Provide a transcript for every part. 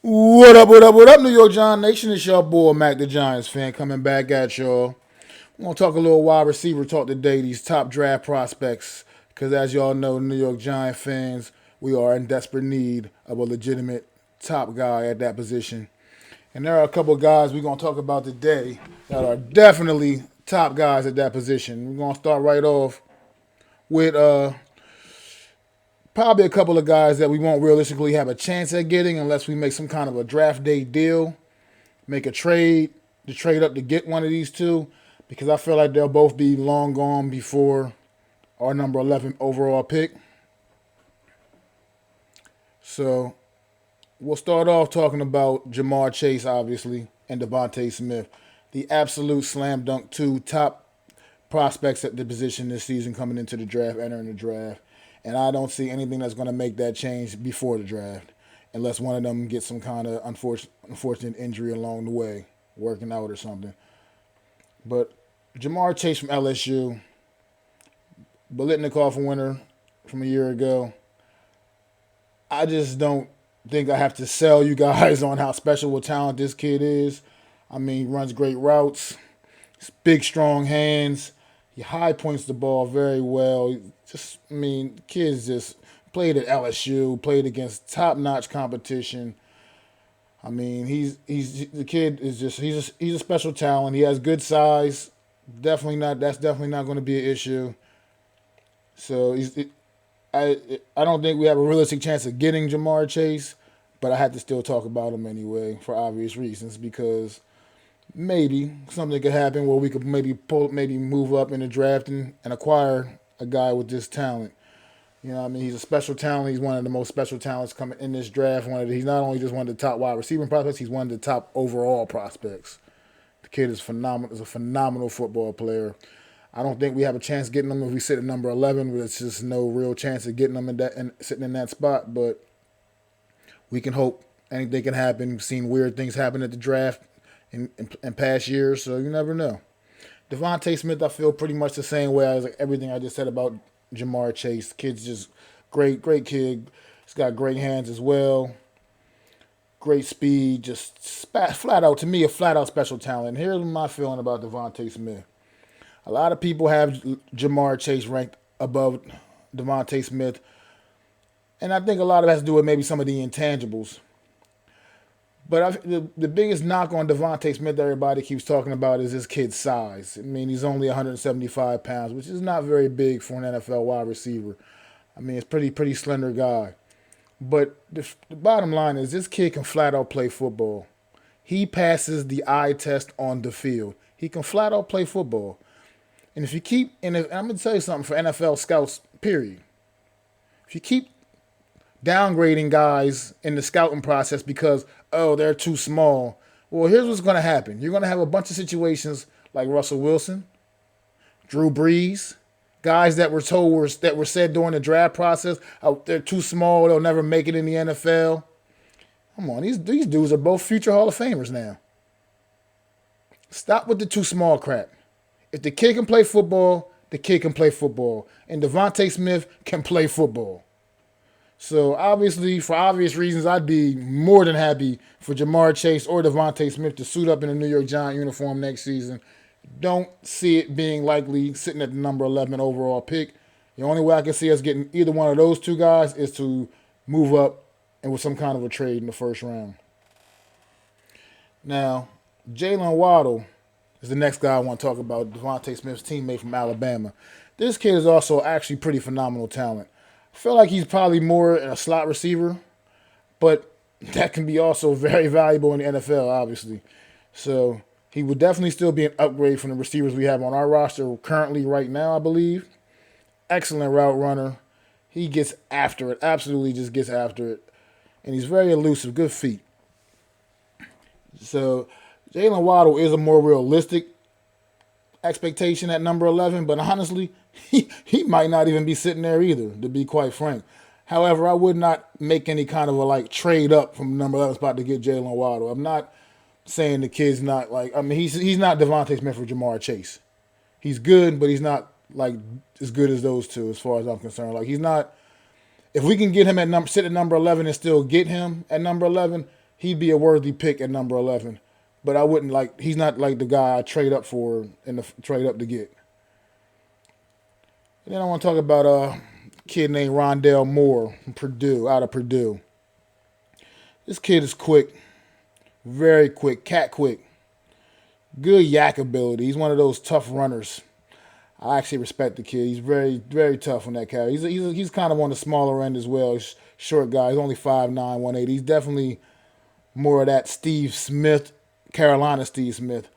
What up, New York Giant Nation? It's your boy, Mac the Giants fan, coming back at y'all. We're going to talk a little wide receiver talk today, these top draft prospects, because as y'all know, New York Giant fans, we are in desperate need of a legitimate top guy at that position. And there are a couple of guys we're going to talk about today that are definitely top guys at that position. We're going to start right off with probably a couple of guys that we won't realistically have a chance at getting unless we make some kind of a draft day deal, make a trade to trade up to get one of these two, because I feel like they'll both be long gone before our number 11 overall pick. So we'll start off talking about Jamar Chase, obviously, and Devonta Smith, the absolute slam dunk two top prospects at the position this season coming into the draft, entering the draft. And I don't see anything that's going to make that change before the draft, unless one of them gets some kind of unfortunate injury along the way, working out or something. But Jamar Chase from LSU, Biletnikoff winner from a year ago. I just don't think I have to sell you guys on how special a talent this kid is. I mean, he runs great routes, big, strong hands. He high points the ball very well. Kids just played at LSU, played against top-notch competition. I mean, he's the kid is just he's a special talent. He has good size. That's definitely not going to be an issue. So I don't think we have a realistic chance of getting Jamar Chase, but I had to still talk about him anyway for obvious reasons, because maybe something could happen where we could maybe move up in the draft and acquire a guy with this talent. You know what I mean? He's a special talent. He's one of the most special talents coming in this draft. He's not only just one of the top wide receiving prospects, he's one of the top overall prospects. The kid is phenomenal. Is a phenomenal football player. I don't think we have a chance getting him if we sit at number 11. There's just no real chance of getting him and sitting in that spot. But we can hope anything can happen. We've seen weird things happen at the draft in past years, so you never know. Devonta Smith, I feel pretty much the same way as everything I just said about Jamar Chase. Kid's just great kid. He's got great hands as well. Great speed, just flat out, to me, a flat out special talent. Here's my feeling about Devonta Smith. A lot of people have Jamar Chase ranked above Devonta Smith, and I think a lot of it has to do with maybe some of the intangibles. But the biggest knock on Devonta Smith that everybody keeps talking about is his kid's size. I mean, he's only 175 pounds, which is not very big for an NFL wide receiver. I mean, it's pretty slender guy. But the bottom line is this kid can flat out play football. He passes the eye test on the field. He can flat out play football. And I'm going to tell you something for NFL scouts, period. If you keep downgrading guys in the scouting process because, they're too small, well, here's what's going to happen. You're going to have a bunch of situations like Russell Wilson, Drew Brees, guys that were said during the draft process, they're too small, they'll never make it in the NFL. Come on, these dudes are both future Hall of Famers now. Stop with the too small crap. If the kid can play football, the kid can play football. And Devonta Smith can play football. So obviously, for obvious reasons, I'd be more than happy for Jamar Chase or Devonta Smith to suit up in a New York Giant uniform next season. Don't see it being likely sitting at the number 11 overall pick. The only way I can see us getting either one of those two guys is to move up and with some kind of a trade in the first round. Now, Jaylen Waddle is the next guy I want to talk about, Devonta Smith's teammate from Alabama. This kid is also actually pretty phenomenal talent. I feel like he's probably more a slot receiver, but that can be also very valuable in the NFL, obviously. So he would definitely still be an upgrade from the receivers we have on our roster currently right now, I believe. Excellent route runner. He gets after it, absolutely just gets after it. And he's very elusive, good feet. So Jaylen Waddle is a more realistic expectation at number 11, but honestly, he might not even be sitting there either, to be quite frank. However, I would not make any kind of a trade up from the number 11 spot to get Jaylen Waddle. I'm not saying the kid's not he's not Devonta Smith or Jamar Chase. He's good, but he's not as good as those two as far as I'm concerned. He's not. If we can get him sit at number 11 and still get him at number 11, he'd be a worthy pick at number 11. But I wouldn't like. He's not like the guy I trade up for and the trade up to get. And then I want to talk about a kid named Rondell Moore from Purdue, out of Purdue. This kid is quick, very quick, cat quick, good yak ability. He's one of those tough runners. I actually respect the kid. He's very, very tough on that carry. He's kind of on the smaller end as well. He's short guy. He's only 5'9", 180. He's definitely more of that Steve Smith, Carolina Steve Smith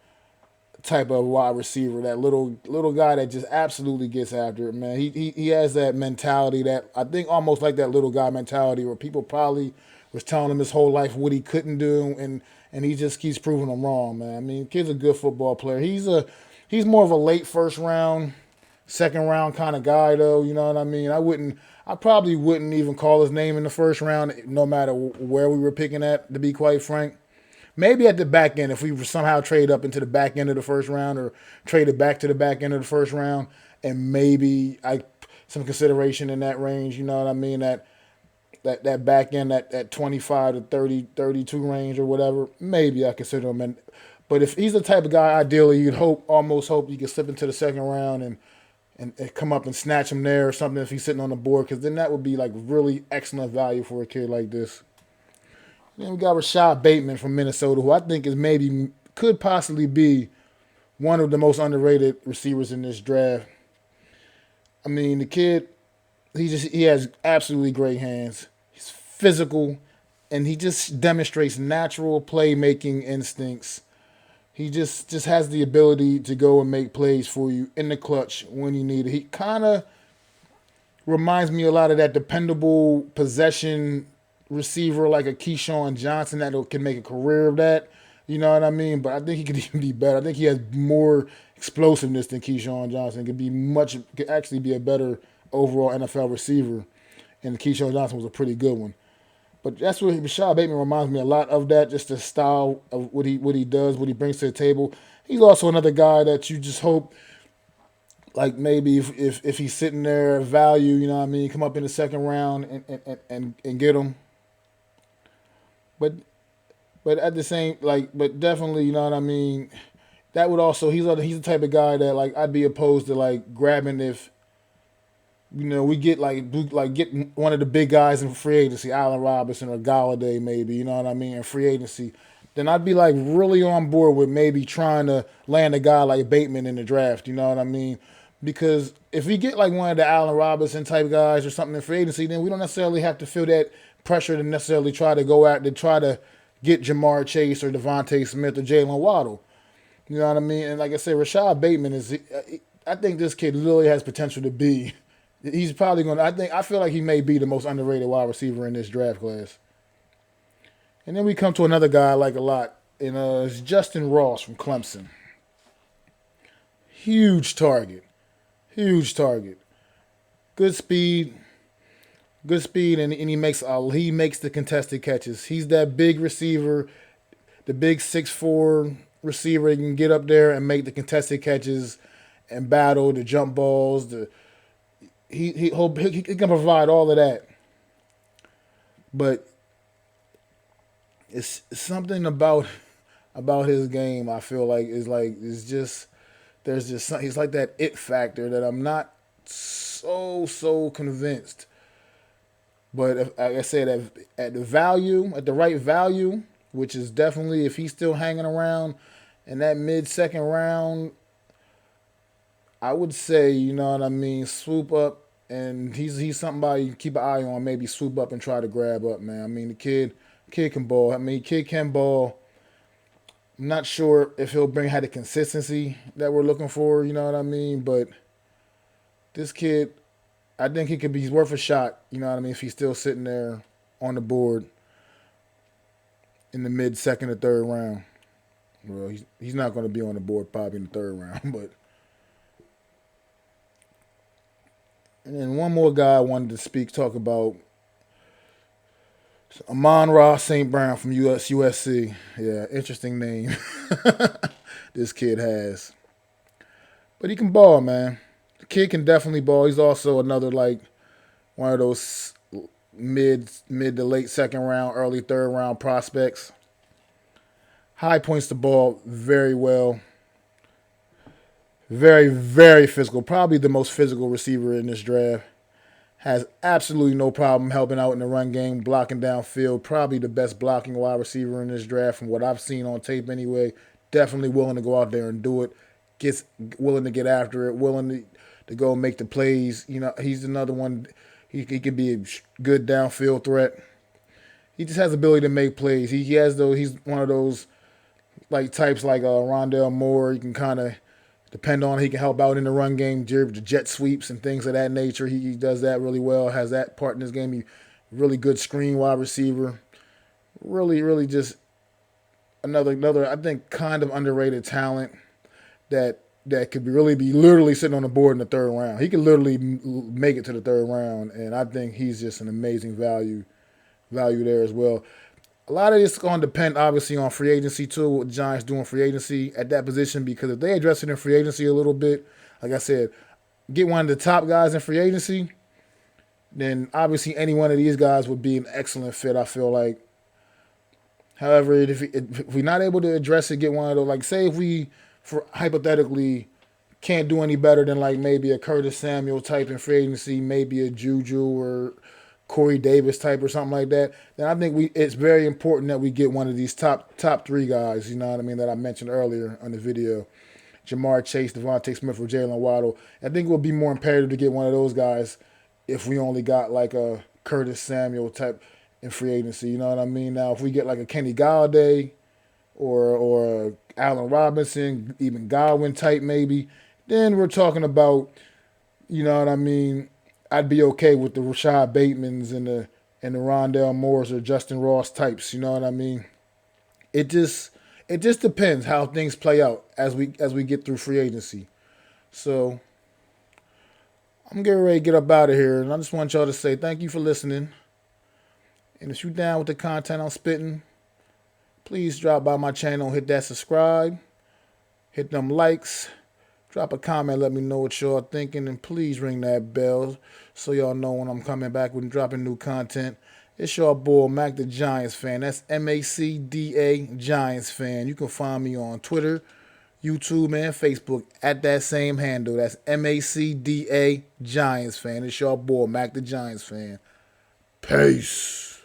type of wide receiver. That little guy that just absolutely gets after it, man. He has that mentality that I think almost like that little guy mentality where people probably was telling him his whole life what he couldn't do, and he just keeps proving them wrong, man. I mean, kid's a good football player. He's more of a late first round, second round kind of guy, though. You know what I mean? I probably wouldn't even call his name in the first round, no matter where we were picking at, to be quite frank. Maybe at the back end, if we somehow trade up into the back end of the first round or traded back to the back end of the first round, and maybe some consideration in that range, you know what I mean? That back end, that 25 to 30, 32 range or whatever, maybe I consider him. But if he's the type of guy, ideally, you'd almost hope you could slip into the second round and come up and snatch him there or something if he's sitting on the board, because then that would be like really excellent value for a kid like this. Then we got Rashad Bateman from Minnesota, who I think could possibly be one of the most underrated receivers in this draft. I mean, the kid, he has absolutely great hands. He's physical, and he just demonstrates natural playmaking instincts. He just has the ability to go and make plays for you in the clutch when you need it. He kind of reminds me a lot of that dependable possession receiver like a Keyshawn Johnson that can make a career of that. You know what I mean? But I think he could even be better. I think he has more explosiveness than Keyshawn Johnson. Could actually be a better overall NFL receiver. And Keyshawn Johnson was a pretty good one. But that's what Rashad Bateman reminds me a lot of, that, just the style of what he does, what he brings to the table. He's also another guy that you just hope, like maybe if he's sitting there, value, you know what I mean, come up in the second round and get him. But at the same, but definitely, you know what I mean, that would also, he's the type of guy that, like, I'd be opposed to, like, grabbing if, you know, we get get one of the big guys in free agency, Allen Robinson or Galladay maybe, you know what I mean, in free agency. Then I'd be like really on board with maybe trying to land a guy like Bateman in the draft, you know what I mean? Because if we get like one of the Allen Robinson type guys or something in free agency, then we don't necessarily have to feel that pressure to necessarily try to go out to try to get Jamar Chase or Devonta Smith or Jaylen Waddle. You know what I mean? And like I said, Rashad Bateman I think this kid literally has potential to be. He's probably going to, I feel like he may be the most underrated wide receiver in this draft class. And then we come to another guy I like a lot, and it's Justin Ross from Clemson. Huge target. Good speed, and he makes the contested catches. He's that big receiver, the big 6'4" receiver. He can get up there and make the contested catches and battle the jump balls, he can provide all of that. But it's something about his game I feel like there's just he's like that it factor that I'm not so convinced. But like I said, at the right value, which is definitely if he's still hanging around in that mid-second round, I would say, you know what I mean, swoop up, and he's somebody you keep an eye on, maybe swoop up and try to grab up, man. I mean, the kid can ball. Kid can ball. I'm not sure if he'll have the consistency that we're looking for, you know what I mean? But this kid, I think he's worth a shot, you know what I mean, if he's still sitting there on the board in the mid-second or third round. Well, he's not going to be on the board probably in the third round, but. And then one more guy I wanted to talk about. Amanra Saint Brown from USC. Yeah, interesting name this kid has. But he can ball, man. The kid can definitely ball. He's also another, like, one of those mid to late second round, early third round prospects. High points the ball very well. Very, very physical. Probably the most physical receiver in this draft. Has absolutely no problem helping out in the run game, blocking downfield. Probably the best blocking wide receiver in this draft from what I've seen on tape anyway. Definitely willing to go out there and do it. Gets willing to get after it, to go and make the plays. You know, he's another one. He could be a good downfield threat. He just has the ability to make plays. He has those. He's one of those like types like Rondell Moore. You can kind of depend on. He can help out in the run game, the jet sweeps and things of that nature. He does that really well. Has that part in his game. He really good screen wide receiver. Really just another I think kind of underrated talent that could really be literally sitting on the board in the third round. He could literally make it to the third round, and I think he's just an amazing value there as well. A lot of this is going to depend, obviously, on free agency, too, what the Giants do in free agency at that position, because if they address it in free agency a little bit, like I said, get one of the top guys in free agency, then obviously any one of these guys would be an excellent fit, I feel like. However, if we're not able to address it, get one of those, like say if we, hypothetically, can't do any better than like maybe a Curtis Samuel type in free agency, maybe a Juju or Corey Davis type or something like that, then I think it's very important that we get one of these top three guys, you know what I mean, that I mentioned earlier on the video. Jamar Chase, Devonta Smith, or Jaylen Waddle. I think it would be more imperative to get one of those guys if we only got like a Curtis Samuel type in free agency, you know what I mean? Now, if we get like a Kenny Galladay or Allen Robinson, even Godwin type maybe, then we're talking about, you know what I mean, I'd be okay with the Rashad Batemans and the Rondell Moores or Justin Ross types. You know what I mean? It just depends how things play out as we get through free agency. So I'm getting ready to get up out of here, and I just want y'all to say thank you for listening. And if you're down with the content I'm spitting, please drop by my channel, hit that subscribe, hit them likes. Drop a comment, let me know what y'all thinking, and please ring that bell so y'all know when I'm coming back with dropping new content. It's your boy, Mac the Giants fan. That's MACDA Giants fan. You can find me on Twitter, YouTube, and Facebook at that same handle. That's MACDA Giants fan. It's your boy, Mac the Giants fan. Peace.